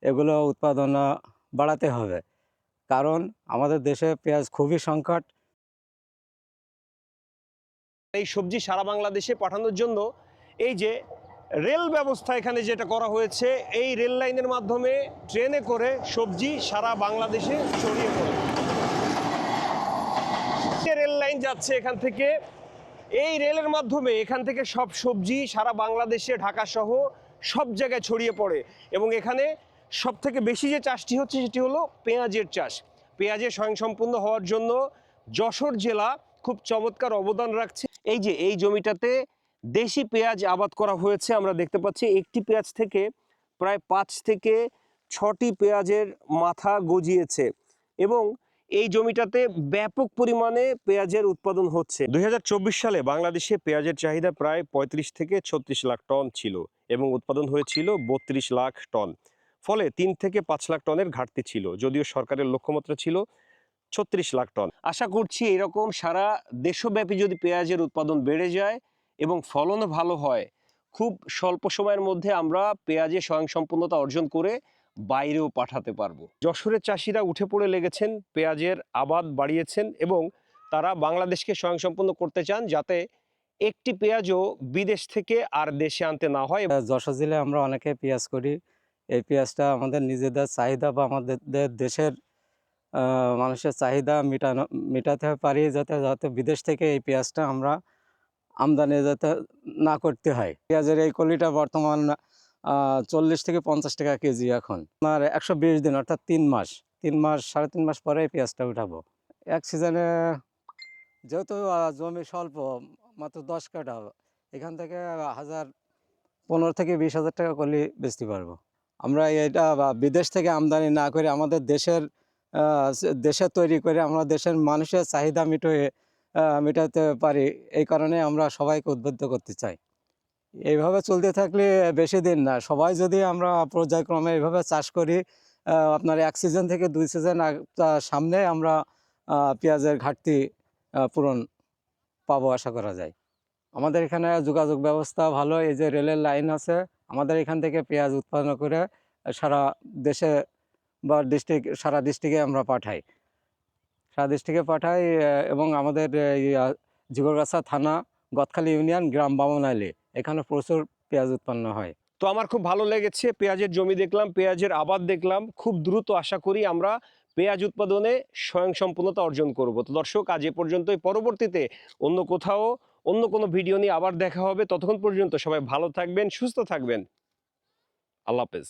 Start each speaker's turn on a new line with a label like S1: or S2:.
S1: এগুলো উৎপাদন বাড়াতে হবে, কারণ আমাদের দেশে পেঁয়াজ খুবই সংকট।
S2: এই সবজি সারা বাংলাদেশে পাঠানোর জন্য এই যে রেল ব্যবস্থা এখানে যেটা করা হয়েছে, এই রেল লাইনের মাধ্যমে ট্রেনে করে সবজি সারা বাংলাদেশে ছড়িয়ে পড়ে। রেল লাইন যাচ্ছে এখান থেকে, এই রেলের মাধ্যমে এখান থেকে সব সবজি সারা বাংলাদেশে ঢাকা সহ সব জায়গায় ছড়িয়ে পড়ে। এবং এখানে সব থেকে বেশি যে চাষটি হচ্ছে সেটি হলো পেঁয়াজের চাষ। পেঁয়াজের স্বয়ংসম্পূর্ণ হওয়ার জন্য যশোর জেলা খুব চমৎকার অবদান রাখছে। এই যে এই জমিটাতে দেশি পেঁয়াজ আবাদ করা হয়েছে, আমরা দেখতে পাচ্ছি একটি পেঁয়াজ থেকে প্রায় 5 থেকে 6টি পেঁয়াজের মাথা গজিয়েছে এবং এই জমিটাতে ব্যাপক পরিমাণে পেঁয়াজের উৎপাদন হচ্ছে। 2024 সালে বাংলাদেশে পেঁয়াজের চাহিদা প্রায় 35 থেকে 36 লাখ টন ছিল এবং উৎপাদন হয়েছিল 32 লাখ টন। ফলে 3 থেকে 5 লাখ টনের ঘাটতি ছিল, যদিও সরকারের লক্ষ্যমাত্রা ছিল 36 লাখ টন। আশা করছি এরকম সারা দেশব্যাপী যদি পেঁয়াজের উৎপাদন বেড়ে যায় এবং ফলনও ভালো হয়, খুব স্বল্প সময়ের মধ্যে আমরা পেঁয়াজের স্বয়ংসম্পূর্ণতা অর্জন করে বাইরেও পাঠাতে পারবো। যশোরের চাষিরা উঠে পড়ে লেগেছেন, পেঁয়াজের আবাদ বাড়িয়েছেন এবং তারা বাংলাদেশকে স্বয়ংসম্পূর্ণ করতে চান, যাতে একটি পেঁয়াজও বিদেশ থেকে আর দেশে আনতে না হয়।
S1: যশোর জেলায় আমরা অনেকে পেঁয়াজ করি। এই পেঁয়াজটা আমাদের নিজেদের চাহিদা বা আমাদের দেশের মানুষের চাহিদা মেটাতে পারি, যাতে বিদেশ থেকে এই পেঁয়াজটা আমরা আমদানি যাতে না করতে হয়। পেঁয়াজের এই কলিটা বর্তমান 40 থেকে 50 টাকা কেজি এখন। আর 120 দিন অর্থাৎ 3 মাস 3.5 মাস পরে পেঁয়াজটা উঠাবো। এক সিজনে যেহেতু জমি স্বল্প, মাত্র 10 কাঠা, এখান থেকে 15 থেকে 20 হাজার টাকা কলি বেচতে পারবো। আমরা এটা বিদেশ থেকে আমদানি না করে আমাদের দেশে তৈরি করে আমরা দেশের মানুষের চাহিদা মেটাতে পারি। এই কারণে আমরা সবাইকে উদ্বুদ্ধ করতে চাই। এইভাবে চলতে থাকলে বেশি দিন না, সবাই যদি আমরা পর্যায়ক্রমে এইভাবে চাষ করি, আপনার 1 সিজন থেকে 2 সিজন সামনে আমরা পেঁয়াজের ঘাটতি পূরণ পাবো আশা করা যায়। আমাদের এখানে যোগাযোগ ব্যবস্থা ভালো, এই যে রেলের লাইন আছে, আমাদের এখান থেকে পেঁয়াজ উৎপাদন করে সারা দেশে বা সারা ডিস্ট্রিক্টে আমরা পাঠাই, এবং আমাদের জিগরগাছা থানা, গদখালি ইউনিয়ন, গ্রাম বামনআলী, এখানে প্রচুর পেঁয়াজ উৎপন্ন হয়।
S2: তো আমার খুব ভালো লেগেছে, পেঁয়াজের জমি দেখলাম, পেঁয়াজের আবাদ দেখলাম। খুব দ্রুত আশা করি আমরা পেঁয়াজ উৎপাদনে স্বয়ংসম্পূর্ণতা অর্জন করব। তো দর্শক, আজ এ পর্যন্তই। পরবর্তীতে অন্য কোথাও অন্য কোনো ভিডিও নিয়ে আবার দেখা হবে। ততক্ষণ পর্যন্ত সবাই ভালো থাকবেন, সুস্থ থাকবেন। আল্লাহ হাফেজ।